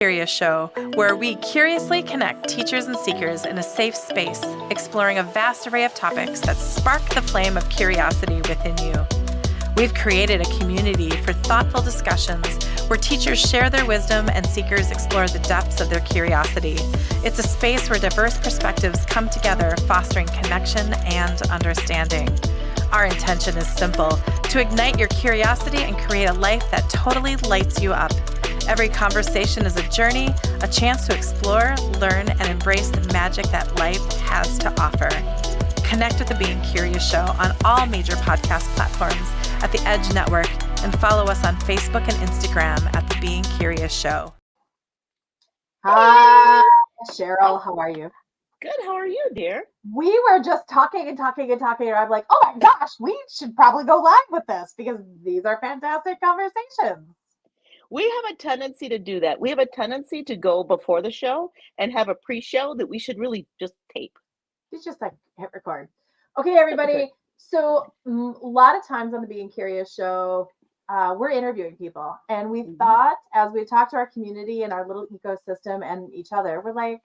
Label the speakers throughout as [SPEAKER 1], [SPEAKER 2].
[SPEAKER 1] Curious Show, where we curiously connect teachers and seekers in a safe space, exploring a vast array of topics that spark the flame of curiosity within you. We've created a community for thoughtful discussions where teachers share their wisdom and seekers explore the depths of their curiosity. It's a space where diverse perspectives come together, fostering connection and understanding. Our intention is simple: to ignite your curiosity and create a life that totally lights you up. Every conversation is a journey, a chance to explore, learn, and embrace the magic that life has to offer. Connect with the Being Curious Show on all major podcast platforms at the Edge Network, and follow us on Facebook and Instagram at the Being Curious Show.
[SPEAKER 2] Hi, Cheryl. How are you?
[SPEAKER 3] Good. How are you, dear?
[SPEAKER 2] We were just talking and I'm like, oh my gosh, we should probably go live with this because these are fantastic conversations.
[SPEAKER 3] We have a tendency to do that. We have a tendency to go before the show and have a pre-show that we should really just tape.
[SPEAKER 2] It's just like hit record. Okay, everybody. So a lot of times on the Being Curious Show, we're interviewing people, and we thought, as we talked to our community and our little ecosystem and each other, we're like,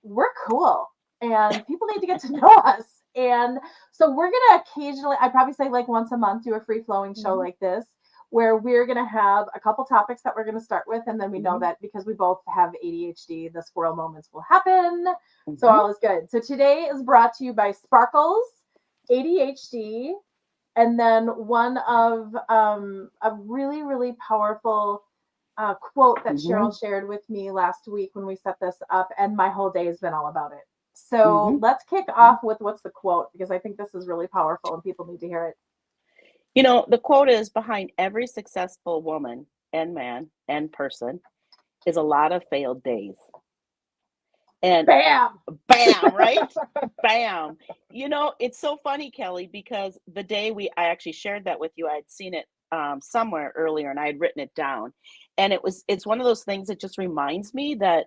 [SPEAKER 2] we're cool, and people need to get to know us. And so we're gonna occasionally, I'd probably say like once a month, do a free-flowing show like this, where we're going to have a couple topics that we're going to start with. And then we know that because we both have ADHD, the squirrel moments will happen. So all is good. So today is brought to you by Sparkles, ADHD, and then one of a really, really powerful quote that Cheryl shared with me last week when we set this up. And my whole day has been all about it. So let's kick off with what's the quote, because I think this is really powerful and people need to hear it.
[SPEAKER 3] You know, the quote is, behind every successful woman and man and person is a lot of failed days. And
[SPEAKER 2] bam,
[SPEAKER 3] right? Bam. You know, it's so funny, Kelly, because the day I actually shared that with you, I'd seen it somewhere earlier and I had written it down. And it's one of those things that just reminds me that,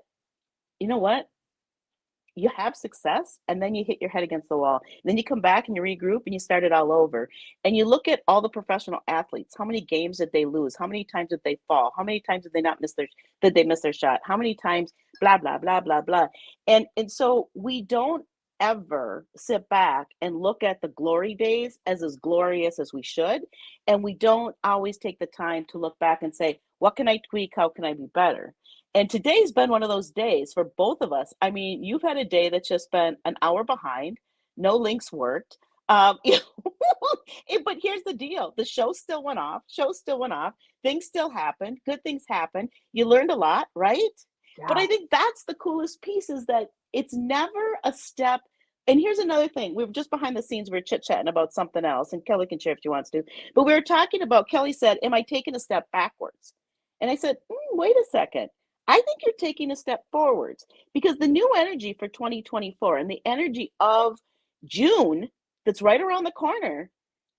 [SPEAKER 3] you know what? You have success and then you hit your head against the wall. And then you come back and you regroup and you start it all over. And you look at all the professional athletes. How many games did they lose? How many times did they fall? How many times did they miss their shot? How many times blah, blah, blah, blah, blah. And so we don't ever sit back and look at the glory days as glorious as we should. And we don't always take the time to look back and say, what can I tweak? How can I be better? And today's been one of those days for both of us. I mean, you've had a day that's just been an hour behind. No links worked. But here's the deal. The show still went off. Things still happened. Good things happened. You learned a lot, right? Yeah. But I think that's the coolest piece, is that it's never a step. And here's another thing. We were just behind the scenes. We were chit-chatting about something else. And Kelly can share if she wants to. But we were talking about, Kelly said, am I taking a step backwards? And I said, wait a second. I think you're taking a step forwards, because the new energy for 2024 and the energy of June that's right around the corner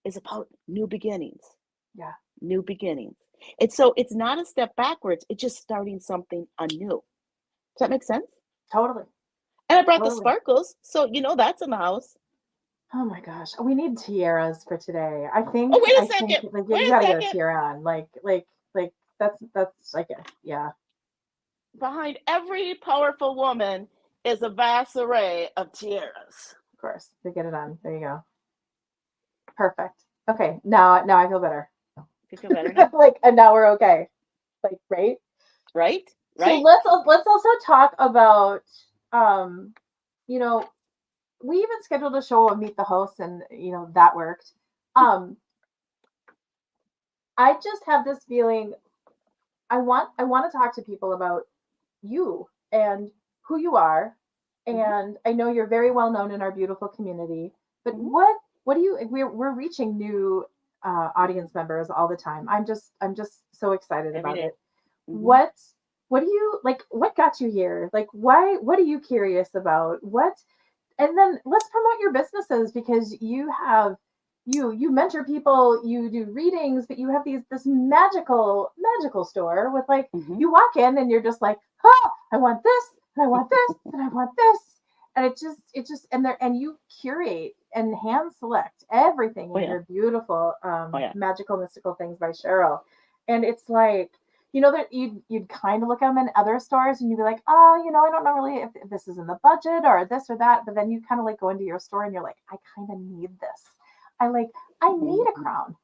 [SPEAKER 3] is about new beginnings.
[SPEAKER 2] Yeah.
[SPEAKER 3] New beginnings. And so it's not a step backwards. It's just starting something anew. Does that make sense?
[SPEAKER 2] Totally.
[SPEAKER 3] And I brought the sparkles. So, that's in the house.
[SPEAKER 2] Oh my gosh. We need tiaras for today. I think.
[SPEAKER 3] Oh, wait a second.
[SPEAKER 2] You gotta get a tiara on. Like that's like it. Yeah.
[SPEAKER 3] Behind every powerful woman is a vast array of tiaras.
[SPEAKER 2] Of course, to get it on. There you go. Perfect. Okay, now I feel better.
[SPEAKER 3] You feel better?
[SPEAKER 2] And now we're okay. Right?
[SPEAKER 3] Right.
[SPEAKER 2] So let's also talk about, we even scheduled a show of Meet the Hosts, and that worked. I just have this feeling. I want to talk to people about you and who you are, and I know you're very well known in our beautiful community, but what do you, we're reaching new audience members all the time. I'm just so excited about it. What do you like? What got you here? What are you curious about? And then let's promote your businesses, because you have you mentor people, you do readings, but you have this magical store with you walk in and you're just like, oh, I want this and I want this and I want this. And it just and you curate and hand select everything in your beautiful magical mystical things by Cheryl. And it's like, you know, that you'd kind of look at them in other stores and you'd be like, oh, you know, I don't know really if this is in the budget or this or that. But then you kind of like go into your store and you're like, I kind of need this. I need a crown.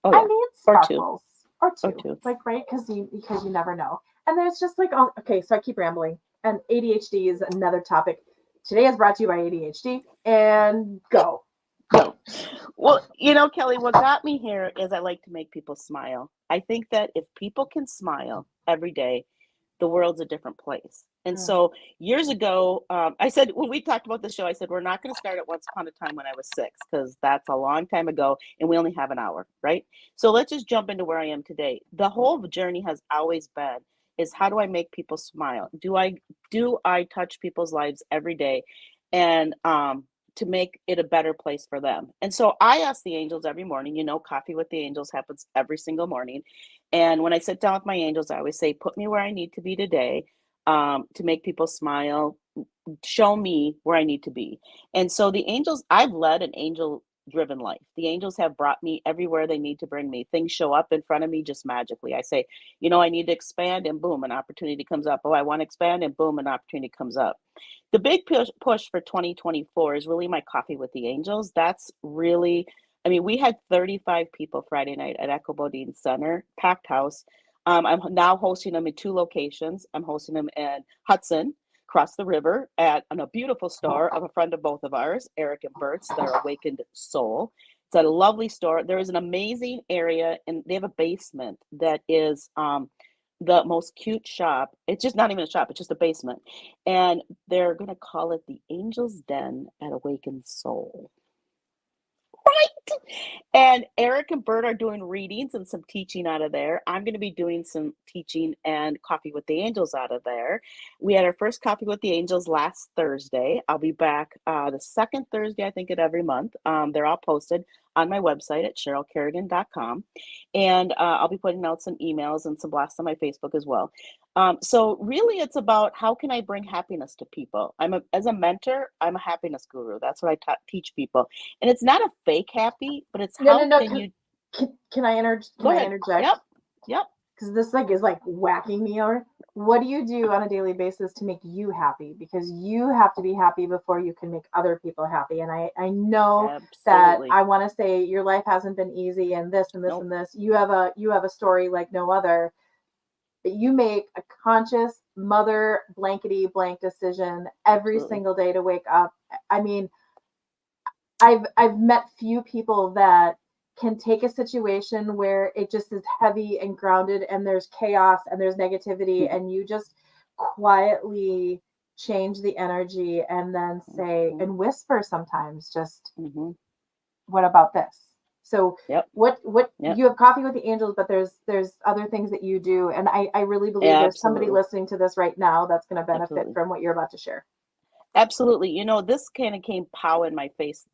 [SPEAKER 3] Oh
[SPEAKER 2] I
[SPEAKER 3] yeah.
[SPEAKER 2] need
[SPEAKER 3] Or two.
[SPEAKER 2] sparkles or
[SPEAKER 3] Or
[SPEAKER 2] two,
[SPEAKER 3] two.
[SPEAKER 2] like, right? Because you never know. And there's just like, oh, okay, so I keep rambling. And ADHD is another topic. Today is brought to you by ADHD. And go.
[SPEAKER 3] Well, you know, Kelly, what got me here is I like to make people smile. I think that if people can smile every day, the world's a different place. And
[SPEAKER 2] Mm.
[SPEAKER 3] so years ago, I said, when we talked about the show, I said, we're not going to start at Once Upon a Time when I was 6, because that's a long time ago and we only have an hour, right? So let's just jump into where I am today. The whole journey has always been, is how do I make people smile? Do I touch people's lives every day? And to make it a better place for them. And so I ask the angels every morning, you know, Coffee with the Angels happens every single morning. And when I sit down with my angels, I always say, put me where I need to be today, to make people smile, show me where I need to be. And so the angels, I've led an angel driven life. The angels have brought me everywhere they need to bring me. Things show up in front of me just magically. I say, you know, I need to expand, and boom, an opportunity comes up. Oh, I want to expand, and boom, an opportunity comes up. The big push for 2024 is really my Coffee with the Angels. That's really, I mean, we had 35 people Friday night at Echo Bodine Center, packed house. I'm now hosting them in 2 locations. I'm hosting them in Hudson, across the river, at a beautiful store of a friend of both of ours, Eric and Bert's, their Awakened Soul. It's a lovely store. There is an amazing area, and they have a basement that is the most cute shop. It's just not even a shop, it's just a basement. And they're going to call it the Angel's Den at Awakened Soul. Right. And Eric and Bert are doing readings and some teaching out of there. I'm going to be doing some teaching and Coffee with the Angels out of there. We had our first Coffee with the Angels last Thursday. I'll be back the second Thursday, I think, of every month. They're all posted on my website at CherylKerrigan.com. And I'll be putting out some emails and some blasts on my Facebook as well. So really, it's about how can I bring happiness to people. As a mentor, I'm a happiness guru. That's what I teach people. And it's not a fake happy, but it's
[SPEAKER 2] No,
[SPEAKER 3] how
[SPEAKER 2] no, no.
[SPEAKER 3] can you
[SPEAKER 2] Can I
[SPEAKER 3] go ahead.
[SPEAKER 2] interject?
[SPEAKER 3] Yep.
[SPEAKER 2] Because this is like whacking me over. What do you do on a daily basis to make you happy? Because you have to be happy before you can make other people happy. And I know that
[SPEAKER 3] Absolutely.
[SPEAKER 2] I want to say your life hasn't been easy, and this and this
[SPEAKER 3] Nope.
[SPEAKER 2] and this. You have a story like no other. But you make a conscious mother blankety blank decision every
[SPEAKER 3] Absolutely.
[SPEAKER 2] single day to wake up. I mean, I've met few people that can take a situation where it just is heavy and grounded and there's chaos and there's negativity, and you just quietly change the energy and then say and whisper sometimes just what about this? So
[SPEAKER 3] Yep.
[SPEAKER 2] what
[SPEAKER 3] Yep.
[SPEAKER 2] you have Coffee with the Angels, but there's other things that you do, and I really believe there's somebody
[SPEAKER 3] Absolutely.
[SPEAKER 2] listening to this right now that's going to benefit
[SPEAKER 3] Absolutely.
[SPEAKER 2] from what you're about to share.
[SPEAKER 3] Absolutely. You know, this kind of came pow in my face.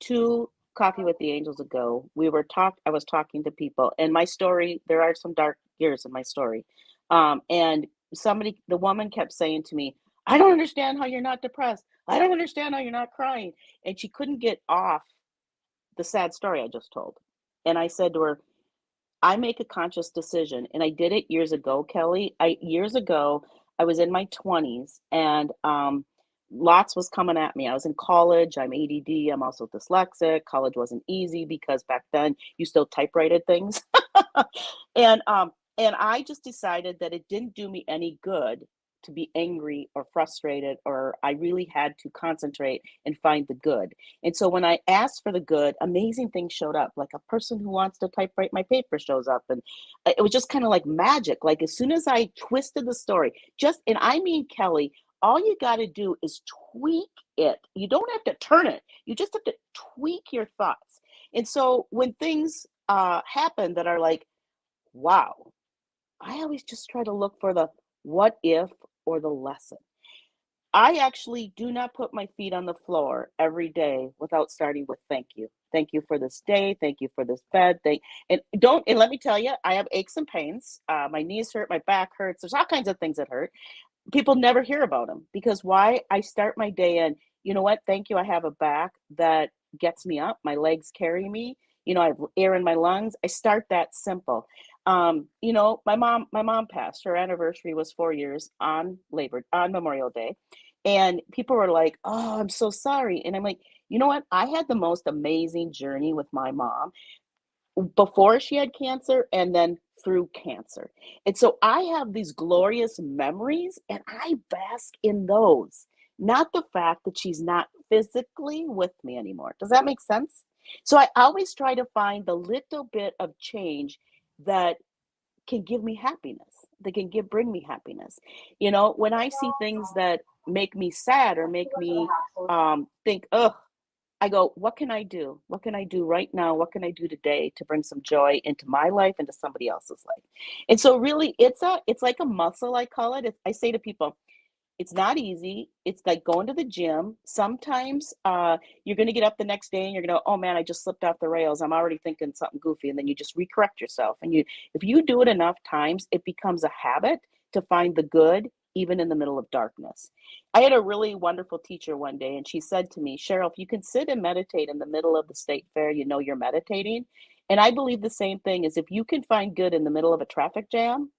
[SPEAKER 3] 2 Coffee with the Angels ago, I was talking to people, and my story, there are some dark years in my story. And the woman kept saying to me, I don't understand how you're not depressed. I don't understand how you're not crying. And she couldn't get off the sad story I just told. And I said to her, I make a conscious decision, and I did it years ago, Kelly. Years ago, I was in my 20s, and lots was coming at me. I was in college. I'm ADD. I'm also dyslexic. College wasn't easy because back then you still typewrited things, and I just decided that it didn't do me any good to be angry or frustrated, or I really had to concentrate and find the good. And so when I asked for the good, amazing things showed up. Like a person who wants to typewrite my paper shows up. And it was just kind of like magic. Like as soon as I twisted the story, and I mean, Kelly, all you got to do is tweak it. You don't have to turn it. You just have to tweak your thoughts. And so when things happen that are like, wow, I always just try to look for the what if or the lesson. I actually do not put my feet on the floor every day without starting with thank you. Thank you for this day. Thank you for this bed. And let me tell you, I have aches and pains. My knees hurt, my back hurts. There's all kinds of things that hurt. People never hear about them because why? I start my day in, you know what? Thank you. I have a back that gets me up. My legs carry me. You know, I have air in my lungs. I start that simple. You know, my mom passed. Her anniversary was 4 years on Memorial Day. And people were like, "Oh, I'm so sorry." And I'm like, you know what? I had the most amazing journey with my mom before she had cancer and then through cancer. And so I have these glorious memories and I bask in those, not the fact that she's not physically with me anymore. Does that make sense? So I always try to find the little bit of change that can give me happiness, that can bring me happiness. You know, when I see things that make me sad or make me think, ugh, I go, what can I do? What can I do right now? What can I do today to bring some joy into my life and to somebody else's life? And so really it's like a muscle, I call it. I say to people, it's not easy. It's like going to the gym. Sometimes you're going to get up the next day and you're going to, oh man, I just slipped off the rails. I'm already thinking something goofy. And then you just recorrect yourself. And if you do it enough times, it becomes a habit to find the good, even in the middle of darkness. I had a really wonderful teacher one day, and she said to me, Cheryl, if you can sit and meditate in the middle of the state fair, you know you're meditating. And I believe the same thing is if you can find good in the middle of a traffic jam,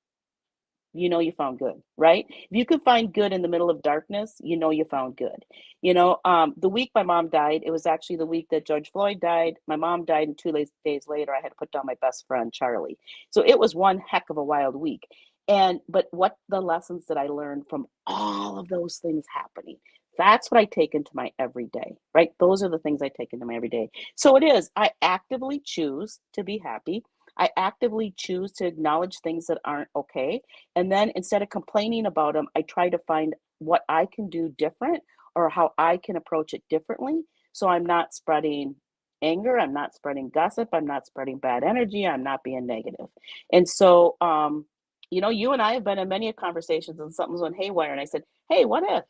[SPEAKER 3] you know you found good, right? If you could find good in the middle of darkness, you know you found good. You know, the week my mom died, it was actually the week that George Floyd died. My mom died, and 2 days later, I had to put down my best friend, Charlie. So it was one heck of a wild week. But what the lessons that I learned from all of those things happening, that's what I take into my everyday, right? Those are the things I take into my everyday. So it is, I actively choose to be happy. I actively choose to acknowledge things that aren't okay. And then instead of complaining about them, I try to find what I can do different or how I can approach it differently. So I'm not spreading anger, I'm not spreading gossip, I'm not spreading bad energy, I'm not being negative. And so, you know, you and I have been in many conversations and something's went haywire. And I said, hey, what if?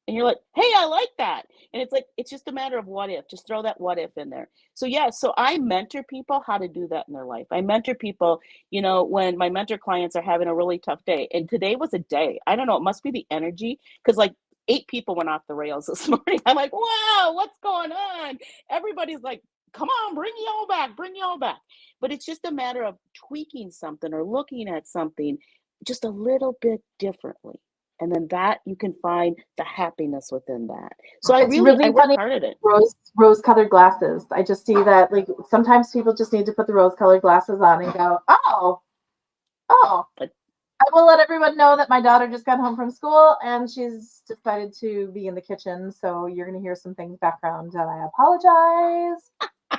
[SPEAKER 3] And you're like, hey, I like that. And it's like, it's just a matter of what if. Just throw that what if in there. So, yeah, so I mentor people how to do that in their life. I mentor people, you know, when my mentor clients are having a really tough day. And today was a day. I don't know. It must be the energy because like 8 people went off the rails this morning. I'm like, wow, what's going on? Everybody's like, come on, bring y'all back, bring y'all back. But it's just a matter of tweaking something or looking at something just a little bit differently. And then that you can find the happiness within that. So I
[SPEAKER 2] It's really
[SPEAKER 3] work
[SPEAKER 2] funny.
[SPEAKER 3] hard at it.
[SPEAKER 2] Rose-colored glasses. I just see that like sometimes people just need to put the rose-colored glasses on and go, oh,
[SPEAKER 3] But
[SPEAKER 2] I will let everyone know that my daughter just got home from school and she's decided to be in the kitchen. So you're going to hear some things background and I apologize.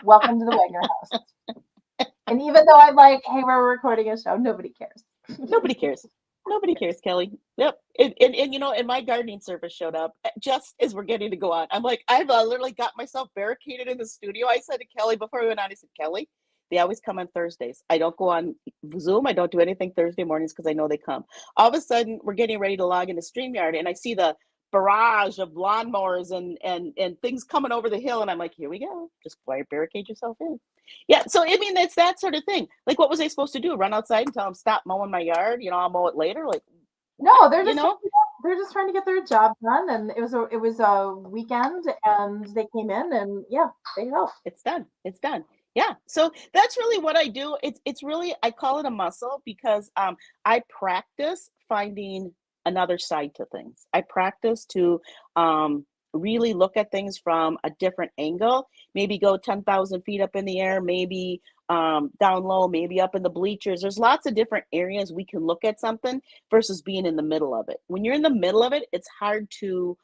[SPEAKER 2] Welcome to the Wagner house. And even though I'm like, hey, we're recording a show, nobody cares.
[SPEAKER 3] nobody cares. Nobody cares, Kelly. Yep. And you know, and my gardening service showed up just as we're getting to go on. I'm like, I've literally got myself barricaded in the studio. I said to Kelly before we went on, I said, Kelly, they always come on Thursdays. I don't go on Zoom. I don't do anything Thursday mornings because I know they come. All of a sudden, we're getting ready to log into StreamYard, and I see the barrage of lawnmowers and things coming over the hill, and I'm like, here we go. Just barricade yourself in. Yeah, so I mean, it's that sort of thing. Like, what was I supposed to do? Run outside and tell them stop mowing my yard? You know, I'll mow it later. Like,
[SPEAKER 2] no, they're
[SPEAKER 3] you
[SPEAKER 2] just
[SPEAKER 3] know,
[SPEAKER 2] they're just trying to get their job done, and it was a weekend, and they came in, and yeah, they helped.
[SPEAKER 3] it's done. It's done. Yeah. So that's really what I do. It's really I call it a muscle because I practice finding another side to things. I practice to really look at things from a different angle. Maybe go 10,000 feet up in the air. Maybe down low. Maybe up in the bleachers. There's lots of different areas we can look at something versus being in the middle of it. When you're in the middle of it, it's hard to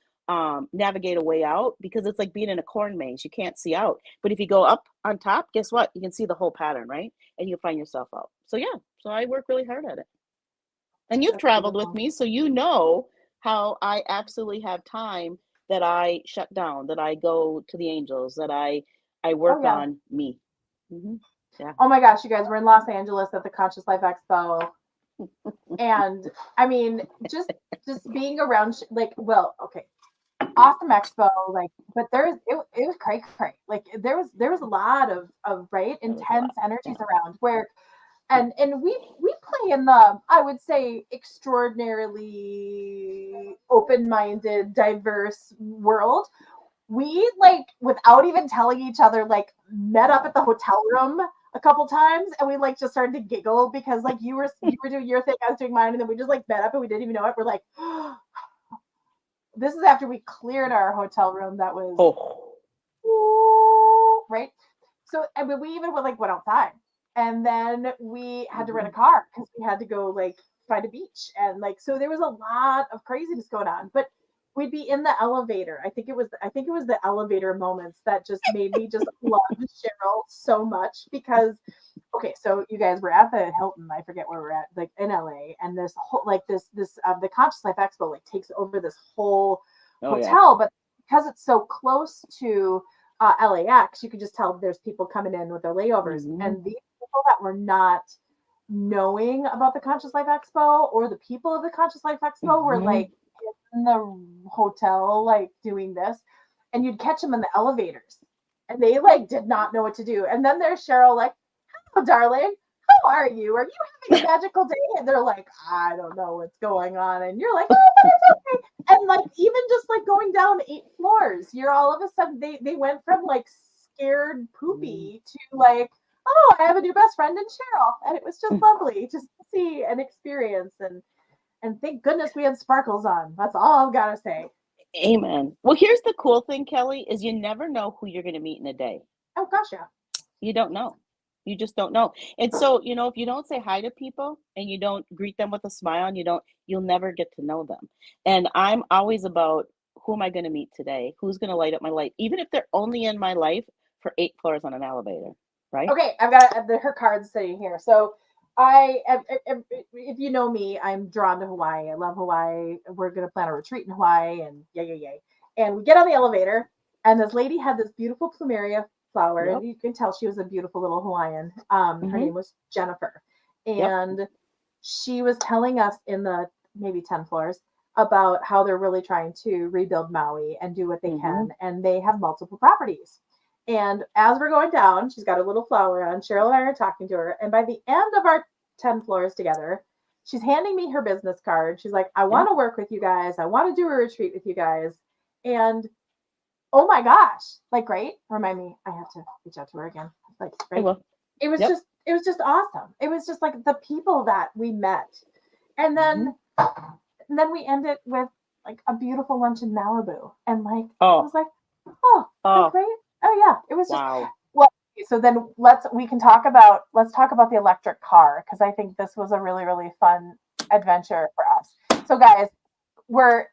[SPEAKER 3] navigate a way out because it's like being in a corn maze. You can't see out. But if you go up on top, guess what? You can see the whole pattern, right? And you'll find yourself out. So yeah, so I work really hard at it. And you've traveled with me, so you know how I absolutely have time that I shut down, that I go to the angels, that I work on me. Mm-hmm. Yeah.
[SPEAKER 2] Oh my gosh, you guys, we're in Los Angeles at the Conscious Life Expo. And I mean, just being around, like, well, okay, awesome expo, like, but it was cray. Like there was a lot of right intense energies around where, and we play in the, I would say, extraordinarily open-minded, diverse world. We like without even telling each other, like met up at the hotel room a couple times, and we like just started to giggle because like you were doing your thing, I was doing mine, and then we just like met up and we didn't even know it. We're like, this is after we cleared our hotel room that was right. So and we even went outside, and then we had to rent a car because we had to go like find a beach, and like so there was a lot of craziness going on. But we'd be in the elevator. I think it was the elevator moments that just made me just love Cheryl so much because okay, so you guys were at the Hilton, I forget where we're at, like in LA, and there's whole like this the Conscious Life Expo like takes over this whole hotel, but because it's so close to LAX, you could just tell there's people coming in with their layovers, and these people that were not knowing about the Conscious Life Expo or the people of the Conscious Life Expo were like in the hotel like doing this, and you'd catch them in the elevators and they like did not know what to do, and then there's Cheryl like, hello darling, how are you having a magical day? And they're like, I don't know what's going on, and you're like, oh, but it's okay. And like even just like going down 8 floors, you're all of a sudden they went from like scared poopy to like, oh, I have a new best friend in Cheryl, and it was just lovely just to see and experience, and thank goodness we had sparkles on. That's all I've got to say.
[SPEAKER 3] Amen. Well, here's the cool thing, Kelly, is you never know who you're going to meet in a day.
[SPEAKER 2] Oh gosh, yeah.
[SPEAKER 3] You don't know. You just don't know. And so, if you don't say hi to people and you don't greet them with a smile, and you'll never get to know them. And I'm always about, who am I going to meet today? Who's going to light up my life? Even if they're only in my life for 8 floors on an elevator, right?
[SPEAKER 2] Okay, I've got her cards sitting here. So if you know me, I'm drawn to Hawaii. I love Hawaii. We're going to plan a retreat in Hawaii, and yay. And we get on the elevator, and this lady had this beautiful plumeria flower.
[SPEAKER 3] Yep.
[SPEAKER 2] And you can tell she was a beautiful little Hawaiian. Her name was Jennifer. And she was telling us in the maybe 10 floors about how they're really trying to rebuild Maui and do what they can. And they have multiple properties. And as we're going down, she's got a little flower on. Cheryl and I are talking to her. And by the end of our 10 floors together, she's handing me her business card. She's like, I want to work with you guys. I want to do a retreat with you guys. And oh my gosh, like, great. Remind me, I have to reach out to her again. Like, right. It was just awesome. It was just like the people that we met. And then we ended with like a beautiful lunch in Malibu. And like, it was like, great. Oh yeah, it was just well. So then let's talk about the electric car, because I think this was a really, really fun adventure for us. So guys, we're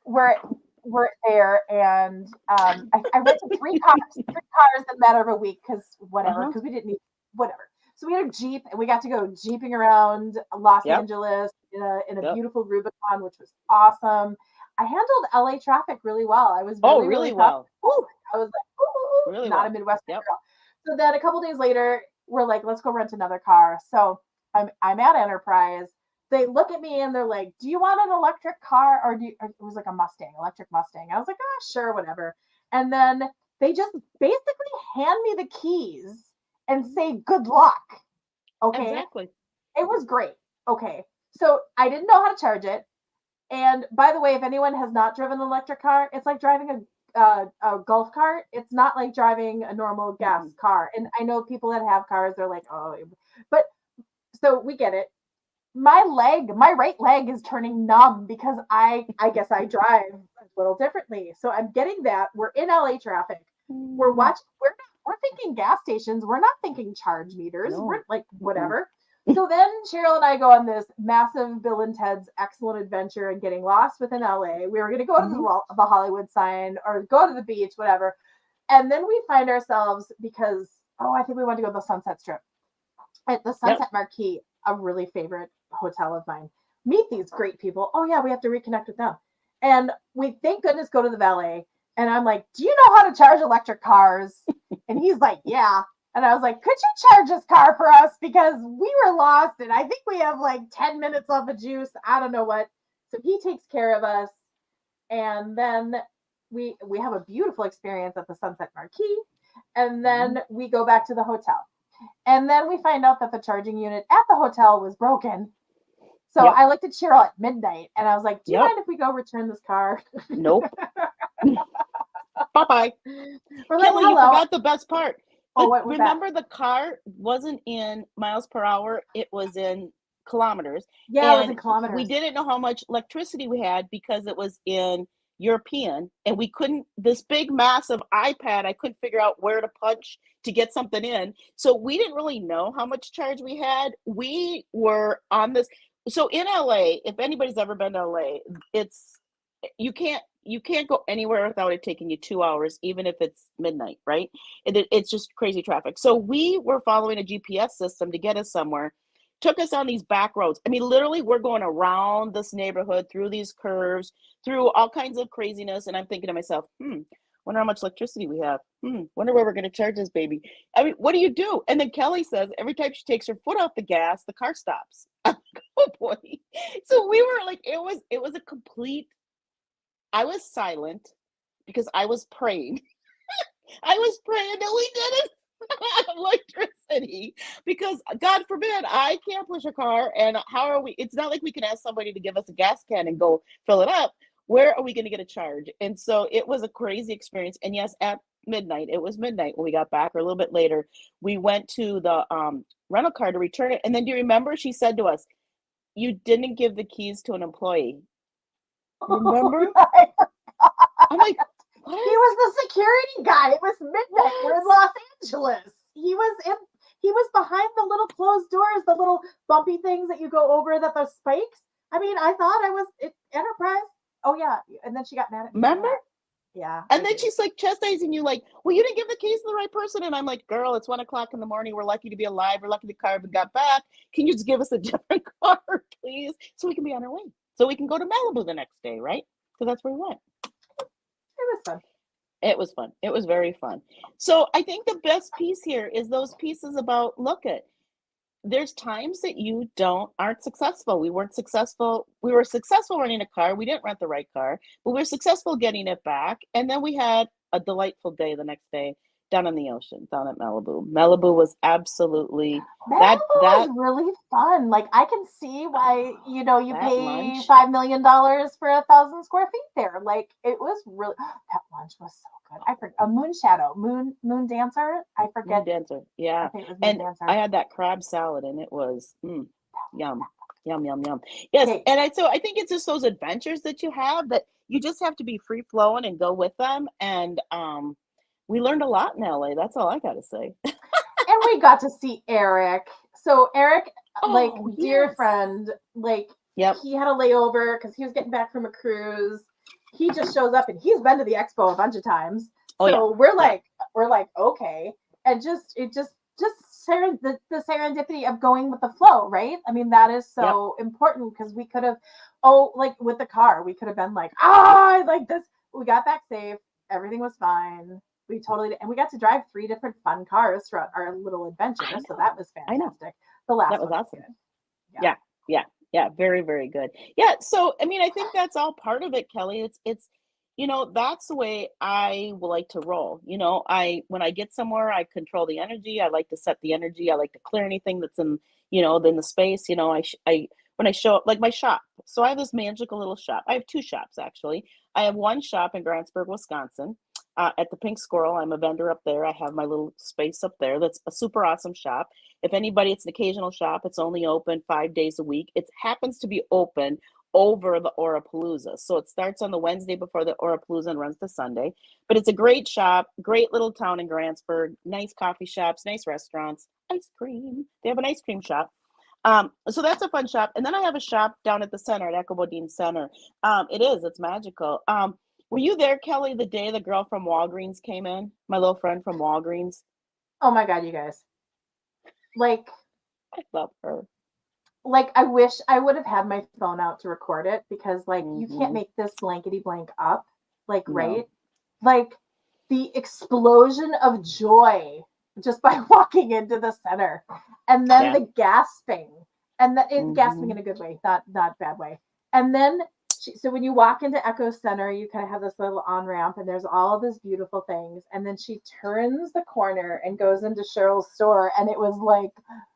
[SPEAKER 2] there, and I went to 3 cars in a matter of a week because we didn't need whatever. So we had a Jeep, and we got to go jeeping around Los Angeles in a beautiful Rubicon, which was awesome. I handled LA traffic really well. I was really well. I was like, really not a Midwestern girl. So then a couple days later, we're like, let's go rent another car. So I'm at Enterprise. They look at me and they're like, do you want an electric car, or it was like a electric Mustang. I was like, sure, whatever. And then they just basically hand me the keys and say, good luck. Okay.
[SPEAKER 3] Exactly.
[SPEAKER 2] It was great. Okay. So I didn't know how to charge it. And by the way, if anyone has not driven an electric car, it's like driving a golf cart. It's not like driving a normal gas car. And I know people that have cars, they're like, oh, but so we get it. My right leg is turning numb because I guess I drive a little differently. So I'm getting that. We're in LA traffic. We're thinking gas stations. We're not thinking charge meters. No. We're like, whatever. So then Cheryl and I go on this massive Bill and Ted's Excellent Adventure and getting lost within LA. We were going to go to the Hollywood sign or go to the beach, whatever. And then we find ourselves because, I think we want to go to the Sunset Strip. At the Sunset Marquis, a really favorite hotel of mine. Meet these great people. Oh yeah, we have to reconnect with them. And we, thank goodness, go to the valet. And I'm like, do you know how to charge electric cars? And he's like, yeah. And I was like, could you charge this car for us? Because we were lost and I think we have like 10 minutes left of juice. I don't know what. So he takes care of us. And then we have a beautiful experience at the Sunset Marquis. And then we go back to the hotel. And then we find out that the charging unit at the hotel was broken. So I looked at Cheryl at midnight and I was like, do you mind if we go return this car?
[SPEAKER 3] Nope. Bye-bye.
[SPEAKER 2] We're like,
[SPEAKER 3] Kelly, you forgot the best part.
[SPEAKER 2] what was
[SPEAKER 3] remember the car wasn't in miles per hour, it was in kilometers.
[SPEAKER 2] Yeah, it was in
[SPEAKER 3] And
[SPEAKER 2] kilometers.
[SPEAKER 3] we didn't know how much electricity we had because it was in European, and we couldn't, this big massive iPad, I couldn't figure out where to punch to get something in. So we didn't really know how much charge we had. We were on this. So in LA, if anybody's ever been to LA, it's you can't go anywhere without it taking you 2 hours, even if it's midnight, right? It's just crazy traffic. So we were following a GPS system to get us somewhere. Took us on these back roads. I mean, literally, we're going around this neighborhood, through these curves, through all kinds of craziness. And I'm thinking to myself, wonder how much electricity we have. Wonder where we're going to charge this baby. I mean, what do you do? And then Kelly says every time she takes her foot off the gas, the car stops. I'm like, oh boy. So we were like, it was a complete, I was silent because I was praying. I was praying that we didn't have electricity, because God forbid I can't push a car, and how are we, it's not like we can ask somebody to give us a gas can and go fill it up. Where are we going to get a charge? And so it was a crazy experience. And yes, at midnight, it was midnight when we got back, or a little bit later, we went to the rental car to return it. And then do you remember she said to us, you didn't give the keys to an employee? Remember? I'm like, what?
[SPEAKER 2] He was the security guy. It was midnight. We're in Los Angeles. He was behind the little closed doors, the little bumpy things that you go over that those spikes. I mean, I thought I was Enterprise. Oh yeah. And then she got mad at me.
[SPEAKER 3] Remember?
[SPEAKER 2] Yeah.
[SPEAKER 3] And then she's like chastising you, like, well, you didn't give the keys to the right person. And I'm like, girl, it's 1:00 in the morning. We're lucky to be alive. We're lucky the car got back. Can you just give us a different car, please? So we can be on our way. So we can go to Malibu the next day, right? Because that's where we went.
[SPEAKER 2] It was fun.
[SPEAKER 3] It was fun. It was very fun. So I think the best piece here is those pieces about, look at, there's times that you aren't successful. We weren't successful. We were successful renting a car. We didn't rent the right car, but we were successful getting it back. And then we had a delightful day the next day down in the ocean, down at Malibu. Malibu was absolutely
[SPEAKER 2] Malibu was really fun. Like, I can see why, you pay
[SPEAKER 3] lunch.
[SPEAKER 2] $5 million for 1,000 square feet there. Like, it was really, that lunch was so good. I forget, a moon shadow, moon dancer. I forget.
[SPEAKER 3] Moon dancer. Yeah.
[SPEAKER 2] I think it was moon
[SPEAKER 3] And
[SPEAKER 2] dancer.
[SPEAKER 3] I had that crab salad, and it was yum, yum, yum, yum. Yes.
[SPEAKER 2] Okay.
[SPEAKER 3] And so I think it's just those adventures that you have that you just have to be free flowing and go with them. And we learned a lot in LA. That's all I got to say.
[SPEAKER 2] And we got to see Eric. So Eric, dear
[SPEAKER 3] yes.
[SPEAKER 2] friend,
[SPEAKER 3] Yep.
[SPEAKER 2] he had a layover because he was getting back from a cruise. He just shows up, and he's been to the expo a bunch of times. So we're like, okay. And it just the serendipity of going with the flow, right? I mean, that is so important, because we could have, with the car, we could have been like, I like this. We got back safe. Everything was fine. We totally did. And we got to drive 3 different fun cars throughout our little adventure. So that was fantastic. The last
[SPEAKER 3] that was
[SPEAKER 2] one
[SPEAKER 3] awesome.
[SPEAKER 2] Was good.
[SPEAKER 3] Yeah. Very, very good. Yeah. So, I mean, I think that's all part of it, Kelly. It's, that's the way I will like to roll. When I get somewhere, I control the energy. I like to set the energy. I like to clear anything that's in the space. When I show up, like my shop. So I have this magical little shop. I have 2 shops, actually. I have one shop in Grantsburg, Wisconsin, at the Pink Squirrel. I'm a vendor up there. I have my little space up there. That's a super awesome shop. If anybody, it's an occasional shop. It's only open 5 days a week. It happens to be open over the Orapalooza. So it starts on the Wednesday before the Orapalooza and runs to Sunday. But it's a great shop, great little town in Grantsburg, nice coffee shops, nice restaurants, ice cream. They have an ice cream shop. So that's a fun shop. And then I have a shop down at the center, at Echo Bodine Center. It's magical. Were you there, Kelly, the day the girl from Walgreens came in? My little friend from Walgreens.
[SPEAKER 2] Oh my God, you guys.
[SPEAKER 3] I love her.
[SPEAKER 2] I wish I would have had my phone out to record it, because you can't make this blankety blank up. Right? The explosion of joy just by walking into the center, and then the gasping, and gasping in a good way, not bad way. And then so when you walk into Echo Center, you kind of have this little on-ramp, and there's all of these beautiful things. And then she turns the corner and goes into Cheryl's store, and it was like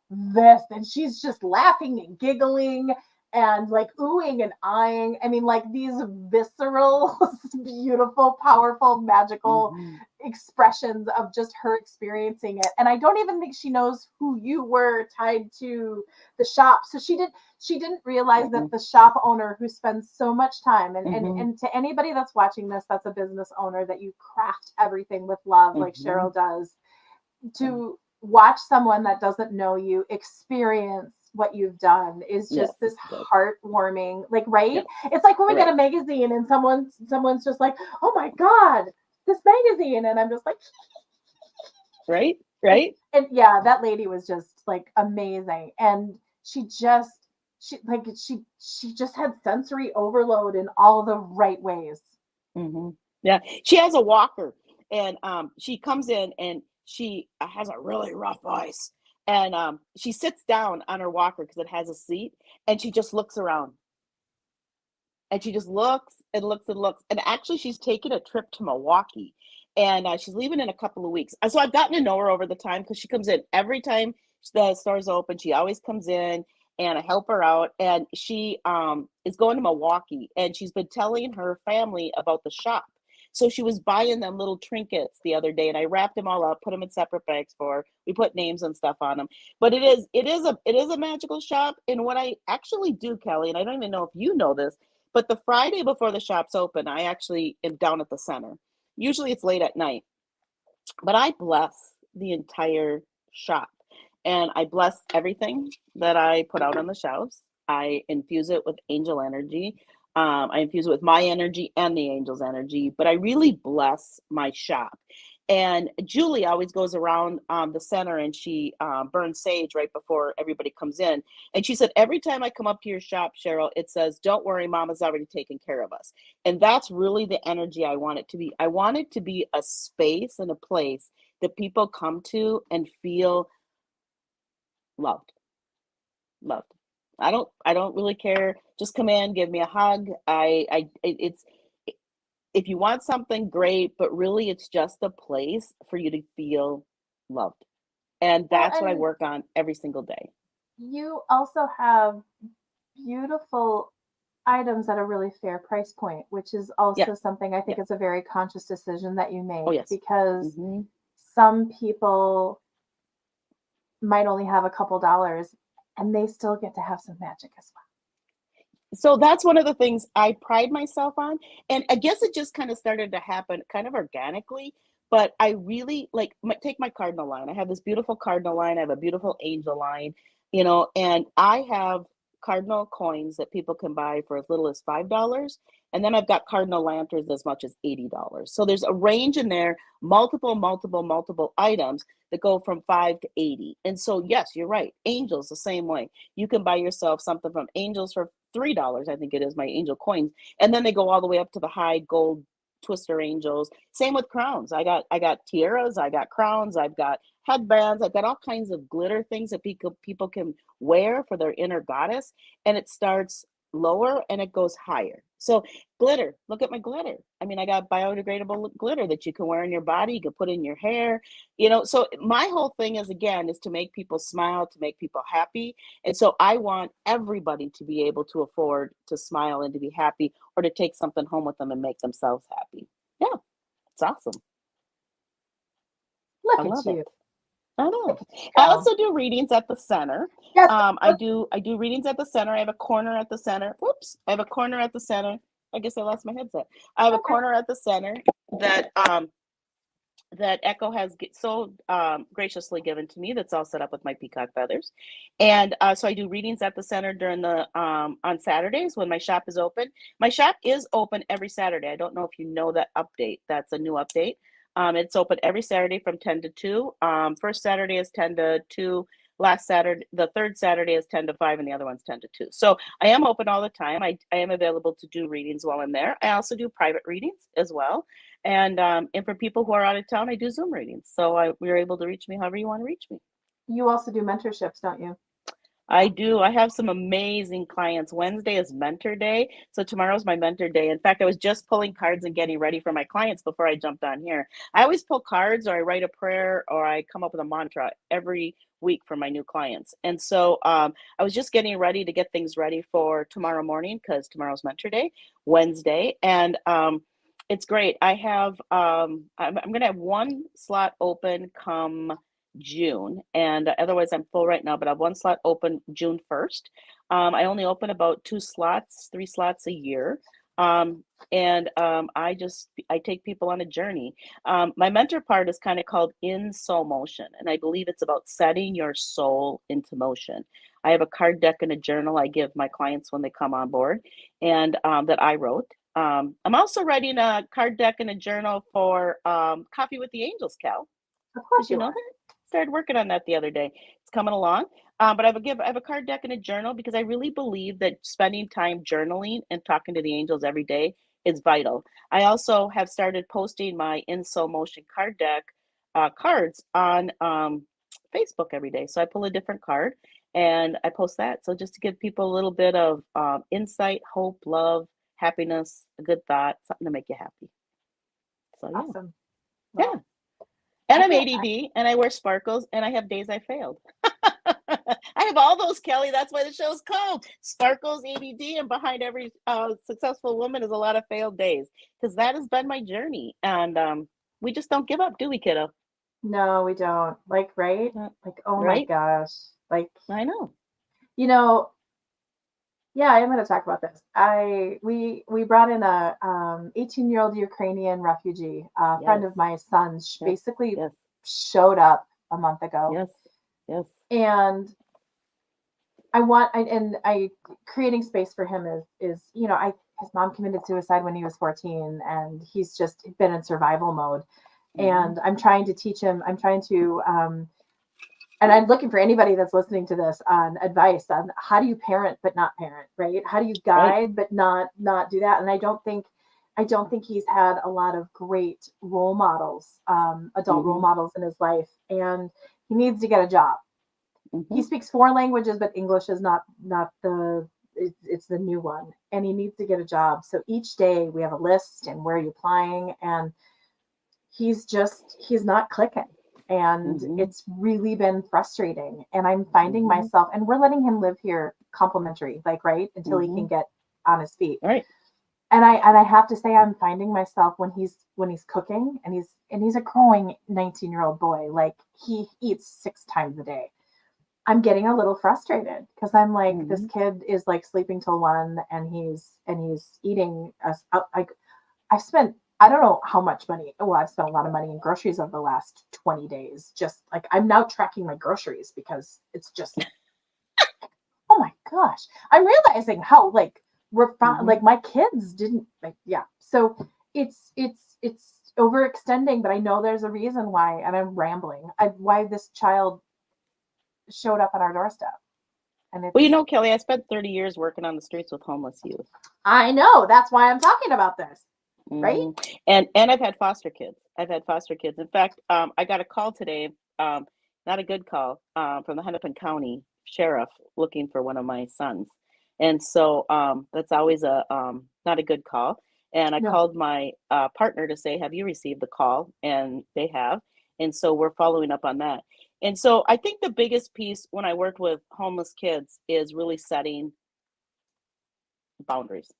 [SPEAKER 2] this, and she's just laughing and giggling and oohing and eyeing. I mean, these visceral, beautiful, powerful, magical expressions of just her experiencing it. And I don't even think she knows who you were tied to the shop. So she didn't realize that the shop owner who spends so much time and to anybody that's watching this, that's a business owner, that you craft everything with love like Cheryl does, to watch someone that doesn't know you experience what you've done is just this heartwarming, like, right? It's like when we get a magazine and someone's just like, oh my God, this magazine. And I'm just like,
[SPEAKER 3] right.
[SPEAKER 2] And yeah, that lady was just like amazing. And she just had sensory overload in all the right ways.
[SPEAKER 3] Yeah. She has a walker, and she comes in and she has a really rough voice. And she sits down on her walker because it has a seat, and she just looks around. And she just looks and looks and looks. And actually, she's taking a trip to Milwaukee, and she's leaving in a couple of weeks. So I've gotten to know her over the time because she comes in every time the store's open. She always comes in, and I help her out. And she is going to Milwaukee, and she's been telling her family about the shop. So she was buying them little trinkets the other day, and I wrapped them all up, put them in separate bags for her. We put names and stuff on them. But it is a magical shop. And what I actually do, Kelly, and I don't even know if you know this, but the Friday before the shop's open, I actually am down at the center. Usually it's late at night, but I bless the entire shop, and I bless everything that I put out on the shelves. I infuse it with angel energy. I infuse it with my energy and the angel's energy, but I really bless my shop. And Julie always goes around the center, and she burns sage right before everybody comes in. And she said, every time I come up to your shop, Cheryl, it says, don't worry, Mama's already taken care of us. And that's really the energy I want it to be. I want it to be a space and a place that people come to and feel loved. I don't really care. Just come in, give me a hug. It's, if you want something, great, but really it's just a place for you to feel loved. And that's what I work on every single day.
[SPEAKER 2] You also have beautiful items at a really fair price point, which is also something I think it's a very conscious decision that you made, because some people might only have a couple dollars and they still get to have some magic as well.
[SPEAKER 3] So that's one of the things I pride myself on. And I guess it just kind of started to happen kind of organically, but I really take my cardinal line. I have this beautiful cardinal line. I have a beautiful angel line, and I have cardinal coins that people can buy for as little as $5. And then I've got cardinal lanterns as much as $80. So there's a range in there, multiple items that go from 5 to 80. And so, yes, you're right. Angels the same way. You can buy yourself something from angels for $3, I think it is, my angel coins. And then they go all the way up to the high gold twister angels. Same with crowns. I got tiaras, I got crowns, I've got headbands, I've got all kinds of glitter things that people can wear for their inner goddess. And it starts lower and it goes higher. So glitter, look at my glitter. I mean, I got biodegradable glitter that you can wear in your body, you can put in your hair, so my whole thing is to make people smile, to make people happy. And so I want everybody to be able to afford to smile and to be happy, or to take something home with them and make themselves happy. Yeah, it's awesome.
[SPEAKER 2] Look at you.
[SPEAKER 3] I know. I also do readings at the center.
[SPEAKER 2] Yes.
[SPEAKER 3] I do readings at the center. I have a corner at the center. Whoops. I have a corner at the center. I guess I lost my headset. I have a corner at the center that that Echo has so graciously given to me, that's all set up with my peacock feathers. And so I do readings at the center during the on Saturdays when my shop is open. My shop is open every Saturday. I don't know if you know that update. That's a new update. It's open every Saturday from 10 to 2. First Saturday is 10 to 2. Last Saturday, the third Saturday is 10 to 5, and the other one's 10 to 2. So I am open all the time. I am available to do readings while I'm there. I also do private readings as well. And for people who are out of town, I do Zoom readings. So you're able to reach me however you want to reach me.
[SPEAKER 2] You also do mentorships, don't you?
[SPEAKER 3] I do. I have some amazing clients. Wednesday is mentor day. So tomorrow's my mentor day. In fact, I was just pulling cards and getting ready for my clients before I jumped on here. I always pull cards, or I write a prayer, or I come up with a mantra every week for my new clients. And so I was just getting ready to get things ready for tomorrow morning, because tomorrow's mentor day, Wednesday. And It's great. I have I'm gonna have one slot open come June, and otherwise I'm full right now, but I have one slot open June 1st. I only open about two slots, three slots a year. Um, and I take people on a journey. My mentor part is kind of called In Soul Motion, and I believe it's about setting your soul into motion. I have a card deck and a journal I give my clients when they come on board, and that I wrote. I'm also writing a card deck and a journal for Coffee with the Angels, Cal.
[SPEAKER 2] Of course
[SPEAKER 3] Did you
[SPEAKER 2] you
[SPEAKER 3] know
[SPEAKER 2] are.
[SPEAKER 3] that? Started working on that the other day. It's coming along. But I have a card deck and a journal because I really believe that spending time journaling and talking to the angels every day is vital. I also have started posting my In Soul Motion card deck cards on Facebook every day. So I pull a different card and I post that. So just to give people a little bit of insight, hope, love, happiness, a good thought, something to make you happy. So yeah,
[SPEAKER 2] Awesome.
[SPEAKER 3] yeah.
[SPEAKER 2] Well,
[SPEAKER 3] And
[SPEAKER 2] I
[SPEAKER 3] I'm
[SPEAKER 2] feel
[SPEAKER 3] ADD and I wear sparkles and I have days I failed. I have all those, Kelly. That's why the show's called Sparkles, ADD, and behind every successful woman is a lot of failed days because that has been my journey. And we just don't give up, do we, kiddo?
[SPEAKER 2] no, we don't. Like, right?
[SPEAKER 3] Uh,
[SPEAKER 2] Like, oh my
[SPEAKER 3] Right?
[SPEAKER 2] gosh. Like,
[SPEAKER 3] I know.
[SPEAKER 2] you know, yeah, I'm going to talk about this. We brought in a 18-year-old Ukrainian refugee, a friend
[SPEAKER 3] Yes,
[SPEAKER 2] of my son's,
[SPEAKER 3] yes,
[SPEAKER 2] basically
[SPEAKER 3] yes,
[SPEAKER 2] showed up a month ago,
[SPEAKER 3] yes, yes.
[SPEAKER 2] and I creating space for him is I his mom committed suicide when he was 14, and he's just been in survival mode,
[SPEAKER 3] Mm-hmm.
[SPEAKER 2] and I'm trying to teach him. I'm trying to and I'm looking for anybody that's listening to this on advice on how do you parent but not parent, right? How do you
[SPEAKER 3] Right.
[SPEAKER 2] guide but not do that? And I don't think he's had a lot of great role models, adult role
[SPEAKER 3] Mm-hmm.
[SPEAKER 2] models in his life, and he needs to get a job.
[SPEAKER 3] Mm-hmm.
[SPEAKER 2] He speaks four languages, but English is not the it's the new one, and he needs to get a job. So each day we have a list and where are you applying, and he's not clicking, and
[SPEAKER 3] Mm-hmm.
[SPEAKER 2] it's really been frustrating, and I'm finding
[SPEAKER 3] Mm-hmm.
[SPEAKER 2] myself, and we're letting him live here complimentary, like, right, until he
[SPEAKER 3] Mm-hmm.
[SPEAKER 2] can get on his feet.
[SPEAKER 3] Right.
[SPEAKER 2] And I have to say I'm finding myself when he's cooking, and he's a growing 19-year-old boy, like he eats 6 times a day. I'm getting a little frustrated because I'm like, this
[SPEAKER 3] Mm-hmm.
[SPEAKER 2] kid is like sleeping till 1, and he's eating us out. Like, I've spent, I don't know how much money. Well, I've spent a lot of money in groceries over the last 20 days. Just like, I'm now tracking my groceries because it's just, oh my gosh. I'm realizing how like
[SPEAKER 3] Mm-hmm.
[SPEAKER 2] like my kids didn't like, yeah. So it's overextending, but I know there's a reason why, and I'm rambling. Why this child showed up on our doorstep. And
[SPEAKER 3] Well,
[SPEAKER 2] it's,
[SPEAKER 3] Kelly, I spent 30 years working on the streets with homeless youth.
[SPEAKER 2] I know, that's why I'm talking about this, right?
[SPEAKER 3] Hmm. And I've had foster kids. I've had foster kids. In fact, I got a call today, not a good call, from the Hennepin County Sheriff looking for one of my sons, and so that's always a not a good call. And I
[SPEAKER 2] No.
[SPEAKER 3] called my partner to say, "Have you received the call?" And they have, and so we're following up on that. And so I think the biggest piece when I worked with homeless kids is really setting boundaries.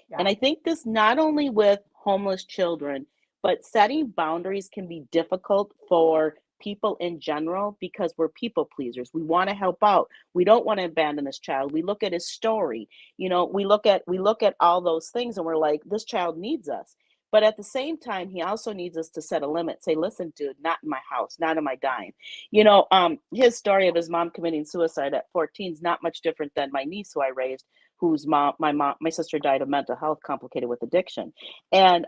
[SPEAKER 2] Yeah.
[SPEAKER 3] And I think this not only with homeless children, but setting boundaries can be difficult for people in general because we're people pleasers. We want to help out. We don't want to abandon this child. We look at his story. We look at all those things and we're like, this child needs us. But at the same time, he also needs us to set a limit. Say, listen, dude, not in my house, not in my dime. His story of his mom committing suicide at 14 is not much different than my niece who I raised, whose my sister died of mental health complicated with addiction. And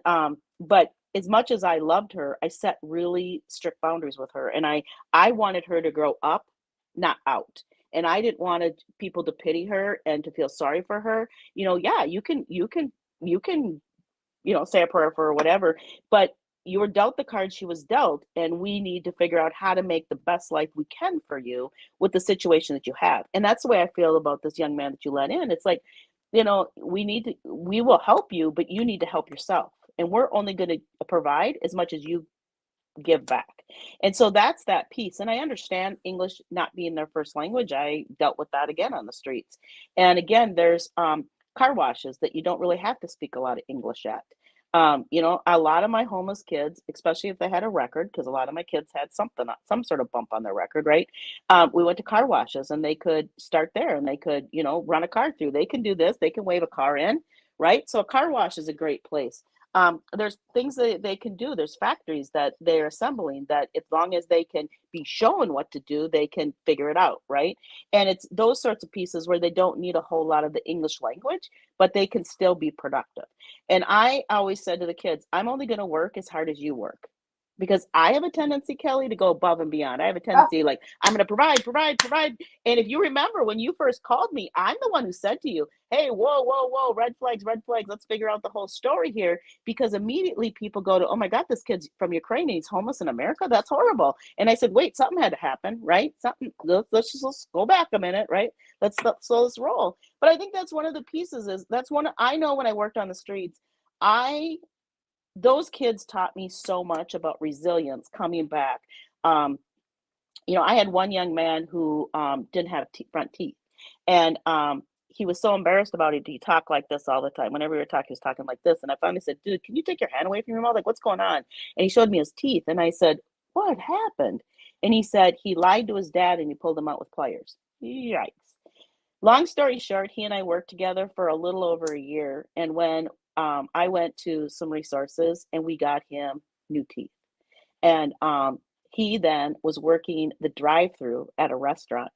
[SPEAKER 3] but as much as I loved her, I set really strict boundaries with her, and I wanted her to grow up, not out. And I didn't want people to pity her and to feel sorry for her. Yeah, you can say a prayer for her or whatever, but you were dealt the card she was dealt, and we need to figure out how to make the best life we can for you with the situation that you have. And that's the way I feel about this young man that you let in. It's like, we will help you, but you need to help yourself. And we're only going to provide as much as you give back. And so that's that piece. And I understand English not being their first language. I dealt with that again on the streets. And again, there's car washes that you don't really have to speak a lot of English at. You know, a lot of my homeless kids, especially if they had a record, because a lot of my kids had something, some sort of bump on their record, right? We went to car washes and they could start there and they could, you know, run a car through. They can do this, they can wave a car in, right? So a car wash is a great place. There's things that they can do. There's factories that they're assembling that as long as they can be shown what to do, they can figure it out, right? And it's those sorts of pieces where they don't need a whole lot of the English language, but they can still be productive. And I always said to the kids, I'm only going to work as hard as you work. Because I have a tendency, Kelly, to go above and beyond. I have a
[SPEAKER 2] Ah,
[SPEAKER 3] tendency like, I'm going to provide, provide, provide. And if you remember when you first called me, I'm the one who said to you, hey, whoa, whoa, whoa, red flags, red flags. Let's figure out the whole story here. Because immediately people go to, oh my God, this kid's from Ukraine and he's homeless in America. That's horrible. And I said, wait, something had to happen, right? Something, let's go back a minute, right? Let's roll. But I think that's one of the pieces is that's one I know when I worked on the streets, I those kids taught me so much about resilience coming back. Um, you know, I had one young man who didn't have front teeth, and he was so embarrassed about it. He talked like this all the time. Whenever we were talking, he was talking like this. And I finally said, "Dude, can you take your hand away from your mouth? Like, what's going on?" And he showed me his teeth, and I said, "What happened?" And he said he lied to his dad, and he pulled him out with pliers. Yikes! Long story short, he and I worked together for a little over a year. And when I went to some resources and we got him new teeth. And he then was working the drive through at a restaurant.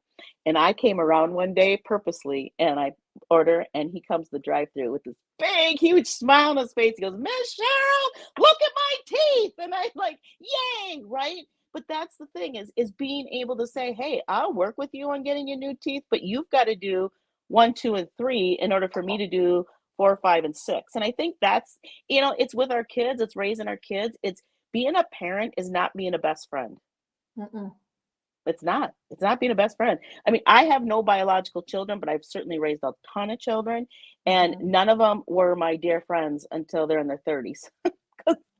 [SPEAKER 3] And I came around one day purposely and I order, and he comes to the drive through with this big, huge smile on his face. He goes, Miss Cheryl, look at my teeth. And I'm like, yay, right? But that's the thing is being able to say, hey, I'll work with you on getting your new teeth, but you've got to do 1, 2, and 3 in order for me to do 4, 5, and 6. And I think that's, you know, it's with our kids, it's raising our kids. It's being a parent is not being a best friend.
[SPEAKER 2] mm-mm.
[SPEAKER 3] It's not. It's not being a best friend. I mean, I have no biological children, but I've certainly raised a ton of children, and
[SPEAKER 2] Mhm.
[SPEAKER 3] none of them were my dear friends until they're in their 30s.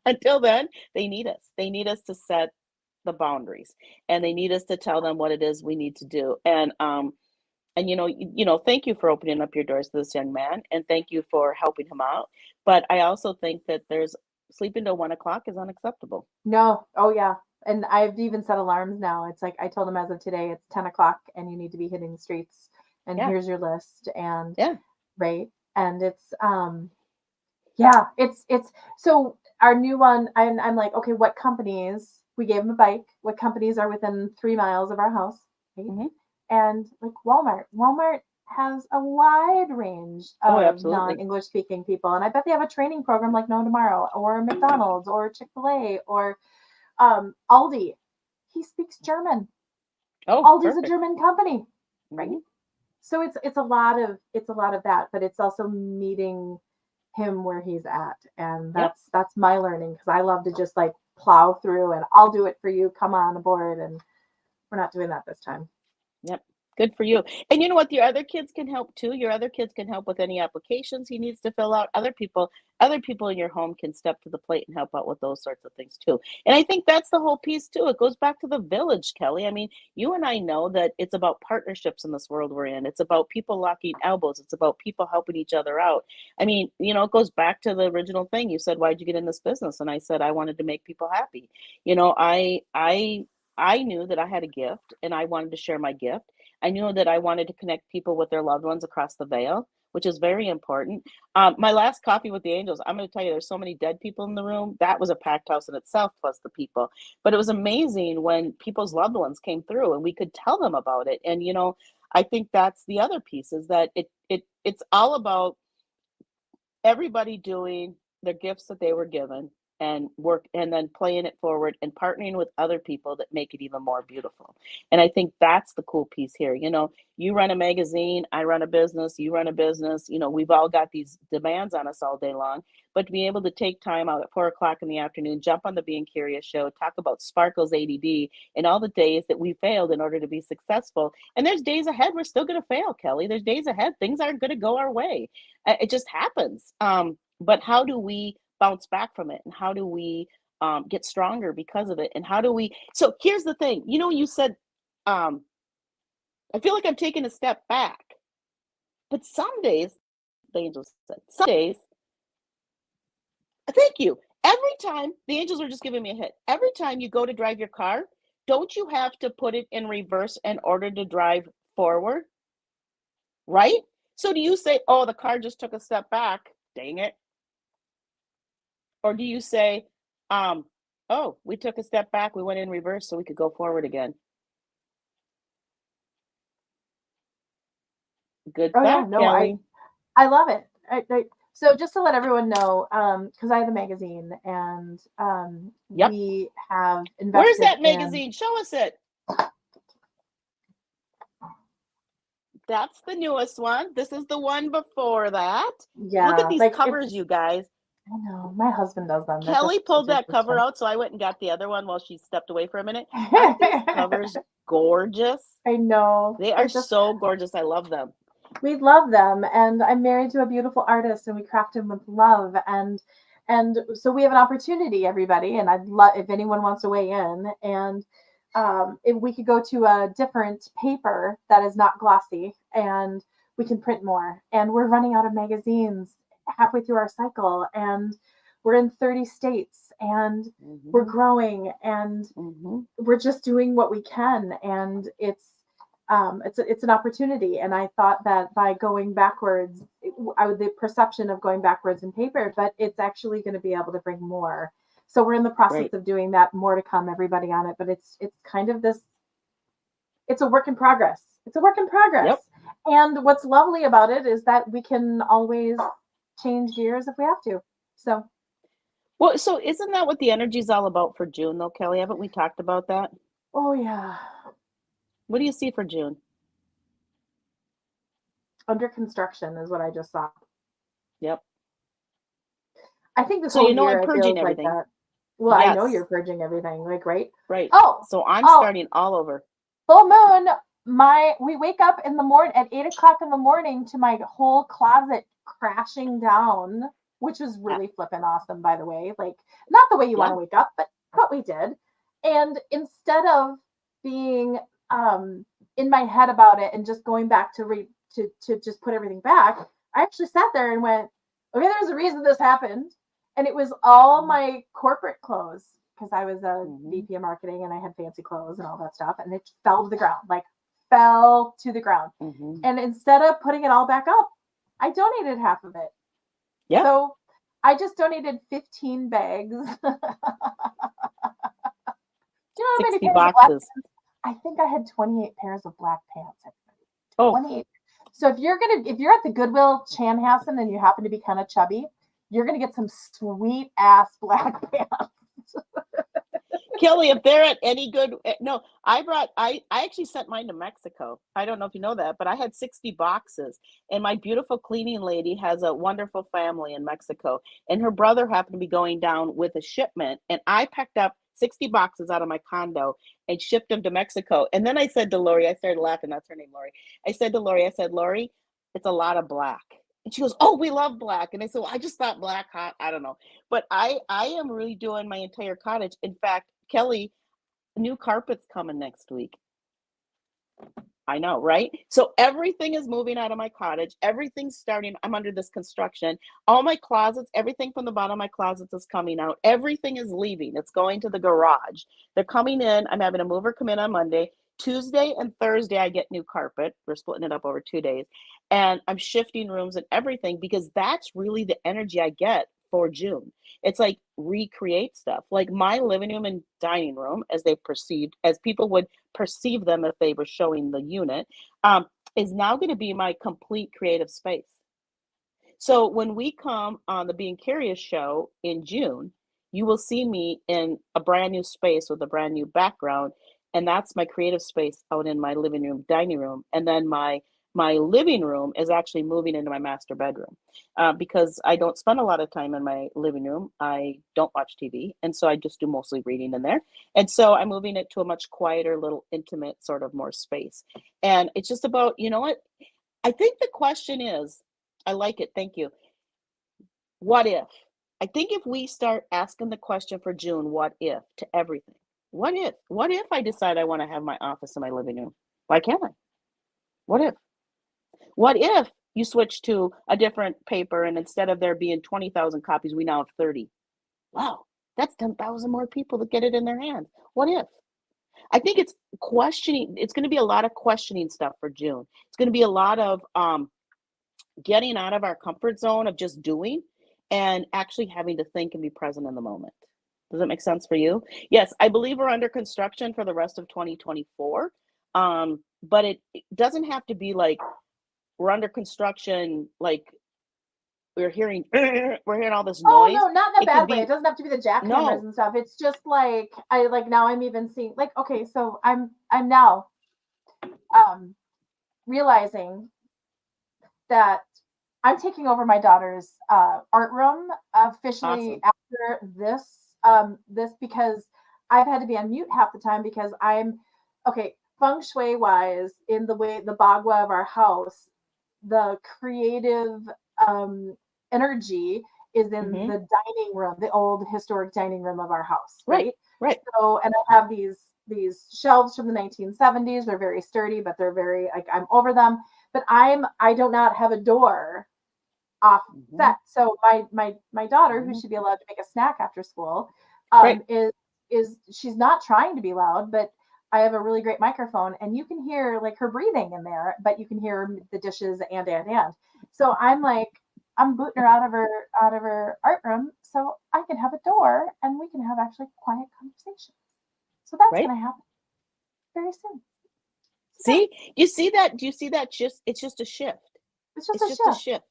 [SPEAKER 3] Until then, they need us. They need us to set the boundaries, and they need us to tell them what it is we need to do. And thank you for opening up your doors to this young man, and thank you for helping him out. But I also think that there's sleeping till 1 o'clock is unacceptable.
[SPEAKER 2] No. Oh yeah. And I've even set alarms now. It's like I told him as of today, it's 10 o'clock and you need to be hitting the streets. And
[SPEAKER 3] Yeah,
[SPEAKER 2] here's your list. And
[SPEAKER 3] yeah.
[SPEAKER 2] right. And it's yeah, it's so our new one, I'm like, okay, what companies we gave him a bike, what companies are within 3 miles of our house, right?
[SPEAKER 3] Hmm.
[SPEAKER 2] And like Walmart has a wide range
[SPEAKER 3] Oh,
[SPEAKER 2] of
[SPEAKER 3] absolutely.
[SPEAKER 2] non-English speaking people. And I bet they have a training program like No Tomorrow or McDonald's or Chick-fil-A or Aldi. He speaks German.
[SPEAKER 3] Oh,
[SPEAKER 2] Aldi's a
[SPEAKER 3] perfect.
[SPEAKER 2] German company, right?
[SPEAKER 3] Hmm.
[SPEAKER 2] So it's a lot of that, but it's also meeting him where he's at. And
[SPEAKER 3] Yep.
[SPEAKER 2] that's my learning because I love to just like plow through and I'll do it for you. Come on aboard. And we're not doing that this time.
[SPEAKER 3] Yep. Good for you. And you know what? Your other kids can help too. Your other kids can help with any applications he needs to fill out. Other people in your home can step to the plate and help out with those sorts of things too. And I think that's the whole piece too. It goes back to the village, Kelly. I mean, you and I know that it's about partnerships in this world we're in. It's about people locking elbows. It's about people helping each other out. I mean, it goes back to the original thing. You said, why'd you get in this business? And I said, I wanted to make people happy. I knew that I had a gift and I wanted to share my gift. I knew that I wanted to connect people with their loved ones across the veil, which is very important. My last coffee with the angels, I'm going to tell you, there's so many dead people in the room. That was a packed house in itself, plus the people. But it was amazing when people's loved ones came through and we could tell them about it. And I think that's the other piece is that it's all about everybody doing their gifts that they were given and work and then playing it forward and partnering with other people that make it even more beautiful. And I think that's the cool piece here. You run a magazine, I run a business, you run a business, we've all got these demands on us all day long, but to be able to take time out at 4 o'clock in the afternoon, jump on the Being Curious show, talk about Sparkle's ADD and all the days that we failed in order to be successful. And there's days ahead we're still going to fail, Kelly. There's days ahead things aren't going to go our way. It just happens. But how do we bounce back from it? And how do we get stronger because of it? And how do we? So here's the thing. You said, I feel like I'm taking a step back. But some days, the angel said, some days Thank you. Every time, the angels are just giving me a hit. Every time you go to drive your car, don't you have to put it in reverse in order to drive forward? Right? So do you say, oh, the car just took a step back, dang it? Or do you say, oh, we took a step back, we went in reverse so we could go forward again? Good
[SPEAKER 2] Oh yeah,
[SPEAKER 3] thought,
[SPEAKER 2] no,
[SPEAKER 3] Kelly.
[SPEAKER 2] I love it. So just to let everyone know, because I have a magazine and
[SPEAKER 3] Yep.
[SPEAKER 2] we have
[SPEAKER 3] Where's
[SPEAKER 2] invested
[SPEAKER 3] that magazine? Show us it. That's the newest one. This is the one before that.
[SPEAKER 2] Yeah,
[SPEAKER 3] Look at these
[SPEAKER 2] like
[SPEAKER 3] covers, you guys.
[SPEAKER 2] I know my husband does them. They're
[SPEAKER 3] Kelly
[SPEAKER 2] just
[SPEAKER 3] pulled
[SPEAKER 2] such a
[SPEAKER 3] that
[SPEAKER 2] good
[SPEAKER 3] cover
[SPEAKER 2] time.
[SPEAKER 3] out, so I went and got the other one while she stepped away for a minute. Aren't these covers gorgeous?
[SPEAKER 2] I know.
[SPEAKER 3] They
[SPEAKER 2] They're
[SPEAKER 3] are
[SPEAKER 2] just
[SPEAKER 3] so gorgeous. I love them.
[SPEAKER 2] we love them, and I'm married to a beautiful artist, and we craft them with love, and so we have an opportunity, everybody, and I'd love if anyone wants to weigh in, and if we could go to a different paper that is not glossy, and we can print more, and we're running out of magazines halfway through our cycle, and we're in 30 states, and we're growing, and we're just doing what we can, and it's an opportunity. And I thought that by going backwards, the perception of going backwards in paper, but it's actually going to be able to bring more. So we're in the process
[SPEAKER 3] Right.
[SPEAKER 2] of doing that. More to come, everybody, on it. But it's kind of this. It's a work in progress. It's a work in progress.
[SPEAKER 3] Yep.
[SPEAKER 2] And what's lovely about it is that we can always change gears if we have to. So
[SPEAKER 3] Well, so isn't that what the energy is all about for June, though, Kelly? Haven't we talked about that?
[SPEAKER 2] oh yeah,
[SPEAKER 3] What do you see for June?
[SPEAKER 2] under construction is what I just saw.
[SPEAKER 3] Yep.
[SPEAKER 2] I think this
[SPEAKER 3] So
[SPEAKER 2] whole
[SPEAKER 3] you know I'm
[SPEAKER 2] year it
[SPEAKER 3] purging
[SPEAKER 2] feels like
[SPEAKER 3] everything.
[SPEAKER 2] that. Well, I know
[SPEAKER 3] Yes.
[SPEAKER 2] you're purging everything, like right.
[SPEAKER 3] Right.
[SPEAKER 2] Oh,
[SPEAKER 3] So I'm
[SPEAKER 2] oh,
[SPEAKER 3] starting all over.
[SPEAKER 2] full moon. We wake up in the morning at 8 o'clock in the morning to my whole closet crashing down, which was really flippin' awesome, by the way. Like not the way you want
[SPEAKER 3] Yeah.
[SPEAKER 2] to wake up, but we did. And instead of being in my head about it and just going back to just put everything back, I actually sat there and went, okay, there's a reason this happened. And it was all my corporate clothes because I was a VP of marketing and I had fancy clothes and all that stuff. And it fell to the ground, like fell to the ground. And instead of putting it all back up, I donated half of it.
[SPEAKER 3] Yeah.
[SPEAKER 2] So I just donated 15 bags. You know how many
[SPEAKER 3] 60
[SPEAKER 2] pairs of black
[SPEAKER 3] boxes.
[SPEAKER 2] pants? I think I had 28 pairs of black pants.
[SPEAKER 3] Oh,
[SPEAKER 2] 28. So if you're at the Goodwill Chanhassen and you happen to be kind of chubby, you're gonna get some sweet ass black pants.
[SPEAKER 3] Kelly, if they're at any good, no, I actually sent mine to Mexico. I don't know if you know that, but I had 60 boxes. And my beautiful cleaning lady has a wonderful family in Mexico. And her brother happened to be going down with a shipment. And I packed up 60 boxes out of my condo and shipped them to Mexico. And then I said to Lori, I started laughing. That's her name, Lori. I said to Lori, Lori, it's a lot of black. And she goes, oh, we love black. And I said, well, I just thought black hot. I don't know. But I am really doing my entire cottage. In fact, Kelly, new carpet's coming next week. I know, right? So everything is moving out of my cottage. Everything's starting. I'm under this construction. All my closets, everything from the bottom of my closets is coming out. Everything is leaving. It's going to the garage. They're coming in. I'm having a mover come in on Monday. Tuesday and Thursday, I get new carpet. We're splitting it up over 2 days. And I'm shifting rooms and everything because that's really the energy I get for June. It's like recreate stuff. Like my living room and dining room, as people would perceive them if they were showing the unit, is now going to be my complete creative space. So when we come on the Being Curious show in June, you will see me in a brand new space with a brand new background. And that's my creative space out in my living room, dining room. And then my living room is actually moving into my master bedroom because I don't spend a lot of time in my living room. I don't watch TV. And so I just do mostly reading in there. And so I'm moving it to a much quieter, little intimate sort of more space. And it's just about, you know what? I think the question is, I like it. Thank you. What if? I think if we start asking the question for June, what if to everything? What if? What if I decide I want to have my office in my living room? Why can't I? What if? What if you switch to a different paper and instead of there being 20,000 copies, we now have 30? Wow, that's 10,000 more people that get it in their hands. What if? I think it's questioning. It's going to be a lot of questioning stuff for June. It's going to be a lot of getting out of our comfort zone of just doing and actually having to think and be present in the moment. Does that make sense for you? Yes, I believe we're under construction for the rest of 2024. But it doesn't have to be like we're under construction, like we're hearing we're hearing all this
[SPEAKER 2] Oh
[SPEAKER 3] noise.
[SPEAKER 2] no, not in a
[SPEAKER 3] It could
[SPEAKER 2] bad way.
[SPEAKER 3] be
[SPEAKER 2] It doesn't have to be the jackhammers
[SPEAKER 3] no.
[SPEAKER 2] and stuff. It's just like I like now I'm even seeing like okay, so I'm now realizing that I'm taking over my daughter's art room officially
[SPEAKER 3] Awesome.
[SPEAKER 2] after this because I've had to be on mute half the time because I'm okay feng shui wise in the way the bagua of our house, the creative um, energy is in
[SPEAKER 3] Hmm.
[SPEAKER 2] the dining room, the old historic dining room of our house,
[SPEAKER 3] Right,
[SPEAKER 2] right?
[SPEAKER 3] right.
[SPEAKER 2] So, and I have these shelves from the 1970s. They're very sturdy, but they're very like I'm over them. But I do not have a door
[SPEAKER 3] Hmm.
[SPEAKER 2] offset. So my daughter, who
[SPEAKER 3] Hmm.
[SPEAKER 2] should be allowed to make a snack after school,
[SPEAKER 3] Right,
[SPEAKER 2] is she's not trying to be loud, but I have a really great microphone, and you can hear like her breathing in there, but you can hear the dishes and. So I'm like I'm booting her out of her art room, so I can have a door and we can have actually quiet conversation. So that's
[SPEAKER 3] right.
[SPEAKER 2] gonna happen very soon. So yeah,
[SPEAKER 3] See, you see that? Do you see that? Just it's just a shift.
[SPEAKER 2] it's just
[SPEAKER 3] It's
[SPEAKER 2] a
[SPEAKER 3] just a
[SPEAKER 2] shift.
[SPEAKER 3] shift.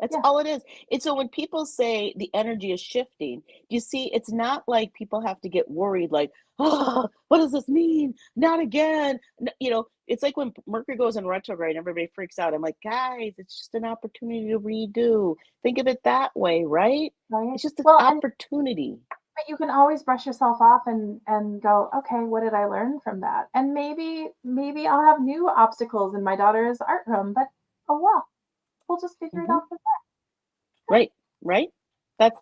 [SPEAKER 3] That's
[SPEAKER 2] Yeah.
[SPEAKER 3] all it is. And so when people say the energy is shifting, you see, it's not like people have to get worried, like, oh, what does this mean? Not again. You know, it's like when Mercury goes in retrograde, everybody freaks out. I'm like, guys, it's just an opportunity to redo. Think of it that way, right?
[SPEAKER 2] Right.
[SPEAKER 3] It's just an
[SPEAKER 2] Well, and
[SPEAKER 3] opportunity.
[SPEAKER 2] but you can always brush yourself off and go, okay, what did I learn from that? And maybe I'll have new obstacles in my daughter's art room, but oh well, we'll just figure it
[SPEAKER 3] Hmm.
[SPEAKER 2] out from there.
[SPEAKER 3] Right, right. That's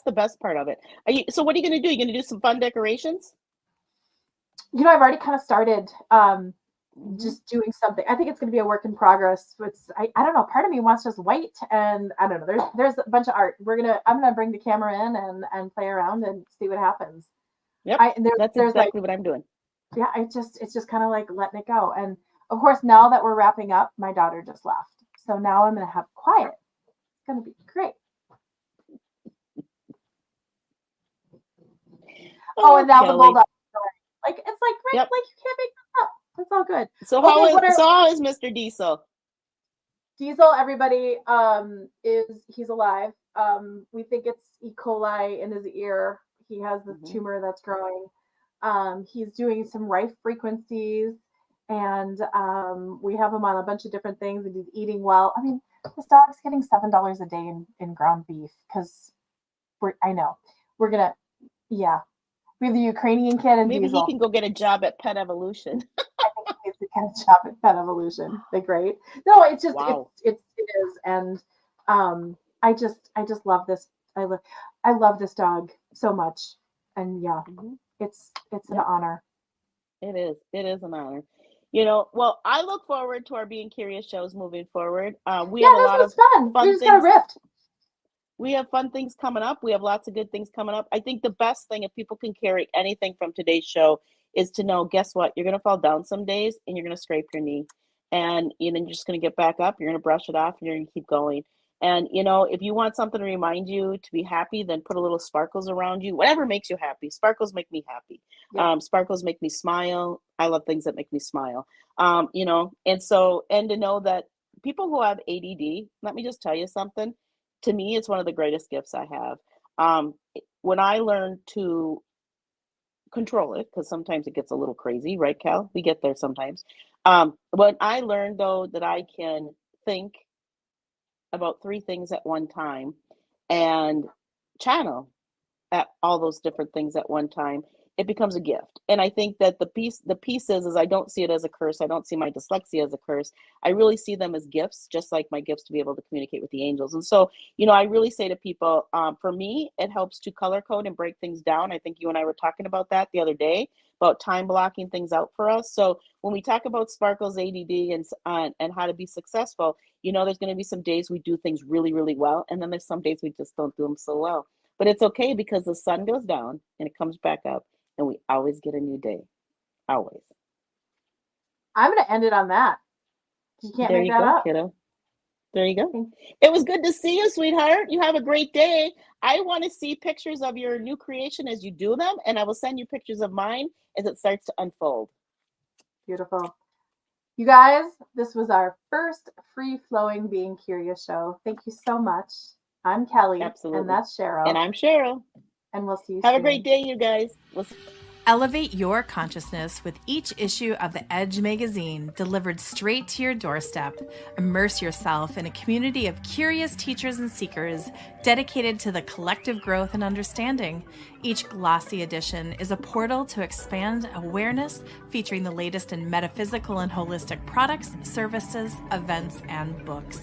[SPEAKER 3] the best part of it. So what are you going to do? You going to do some fun decorations?
[SPEAKER 2] You know, I've already kind of started
[SPEAKER 3] Hmm.
[SPEAKER 2] just doing something. I think it's going to be a work in progress. I don't know. Part of me wants just white, and I don't know. There's a bunch of art. I'm gonna bring the camera in and play around and see what happens.
[SPEAKER 3] Yep,
[SPEAKER 2] I and
[SPEAKER 3] that's
[SPEAKER 2] there's like
[SPEAKER 3] exactly what I'm doing.
[SPEAKER 2] yeah, it's just kind of like letting it go. And of course, now that we're wrapping up, my daughter just left, so now I'm gonna have quiet. It's gonna be great. Oh, and
[SPEAKER 3] Oh,
[SPEAKER 2] now the
[SPEAKER 3] Kelly.
[SPEAKER 2] bulldog story. Like it's like right,
[SPEAKER 3] Yep.
[SPEAKER 2] like you can't make this up. It's all good.
[SPEAKER 3] So
[SPEAKER 2] Okay,
[SPEAKER 3] how is
[SPEAKER 2] what are
[SPEAKER 3] so how is Mr. Diesel?
[SPEAKER 2] Diesel, everybody, is he's alive. We think it's E. coli in his ear. He has this
[SPEAKER 3] Hmm.
[SPEAKER 2] tumor that's growing. He's doing some rife frequencies, and we have him on a bunch of different things, and he's eating well. I mean, this dog's getting $7 a day in ground beef because I know we're gonna, yeah. We have the Ukrainian kid and
[SPEAKER 3] Maybe he
[SPEAKER 2] Diesel.
[SPEAKER 3] can go get a job at Pet Evolution.
[SPEAKER 2] I think he needs to catch up at Pet Evolution. They're great. No, it's just
[SPEAKER 3] Wow.
[SPEAKER 2] it is, and I just love this. I love this dog so much, and yeah,
[SPEAKER 3] Hmm.
[SPEAKER 2] it's an
[SPEAKER 3] Yep,
[SPEAKER 2] honor.
[SPEAKER 3] it is. It is an honor. You know, well, I look forward to our Being Curious shows moving forward. We
[SPEAKER 2] Yeah,
[SPEAKER 3] have a
[SPEAKER 2] this
[SPEAKER 3] lot
[SPEAKER 2] was
[SPEAKER 3] of
[SPEAKER 2] fun. We
[SPEAKER 3] fun
[SPEAKER 2] just got a
[SPEAKER 3] things.
[SPEAKER 2] rift.
[SPEAKER 3] We have fun things coming up. We have lots of good things coming up. I think the best thing, if people can carry anything from today's show, is to know, guess what? You're going to fall down some days and you're going to scrape your knee. And you're just going to get back up. You're going to brush it off and you're going to keep going. And, if you want something to remind you to be happy, then put a little sparkles around you. Whatever makes you happy. Sparkles make me happy.
[SPEAKER 2] Yeah,
[SPEAKER 3] Sparkles make me smile. I love things that make me smile. And to know that people who have ADD, let me just tell you something, to me, it's one of the greatest gifts I have. When I learned to control it, because sometimes it gets a little crazy, right, Cal? We get there sometimes. When I learned, though, that I can think about three things at one time and channel at all those different things at one time, it becomes a gift. And I think that the piece is I don't see it as a curse. I don't see my dyslexia as a curse. I really see them as gifts, just like my gifts to be able to communicate with the angels. And so, I really say to people, for me, it helps to color code and break things down. I think you and I were talking about that the other day, about time blocking things out for us. So when we talk about Sparkle's ADD and how to be successful, there's going to be some days we do things really, really well, and then there's some days we just don't do them so well. But it's okay because the sun goes down and it comes back up, and we always get a new day. Always.
[SPEAKER 2] I'm going to end it on that. You can't
[SPEAKER 3] There
[SPEAKER 2] make
[SPEAKER 3] you
[SPEAKER 2] that
[SPEAKER 3] go,
[SPEAKER 2] up.
[SPEAKER 3] kiddo. There you go.
[SPEAKER 2] Thank-
[SPEAKER 3] It was good to see you, sweetheart. You have a great day. I want to see pictures of your new creation as you do them, and I will send you pictures of mine as it starts to unfold.
[SPEAKER 2] Beautiful. You guys, this was our first free-flowing Being Curious show. Thank you so much. I'm Kelly.
[SPEAKER 3] Absolutely.
[SPEAKER 2] And that's Cheryl.
[SPEAKER 3] And I'm Cheryl.
[SPEAKER 2] And we'll see you
[SPEAKER 3] Have
[SPEAKER 2] soon.
[SPEAKER 3] a great day, you guys.
[SPEAKER 1] Elevate your consciousness with each issue of the Edge magazine delivered straight to your doorstep. Immerse yourself in a community of curious teachers and seekers dedicated to the collective growth and understanding. Each glossy edition is a portal to expand awareness, featuring the latest in metaphysical and holistic products, services, events, and books.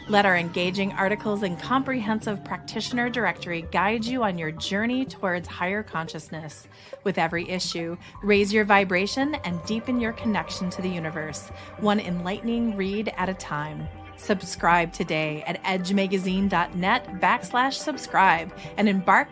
[SPEAKER 1] Let our engaging articles and comprehensive practitioner directory guide you on your journey towards higher consciousness. With every issue, raise your vibration and deepen your connection to the universe, one enlightening read at a time. Subscribe today at edgemagazine.net/subscribe and embark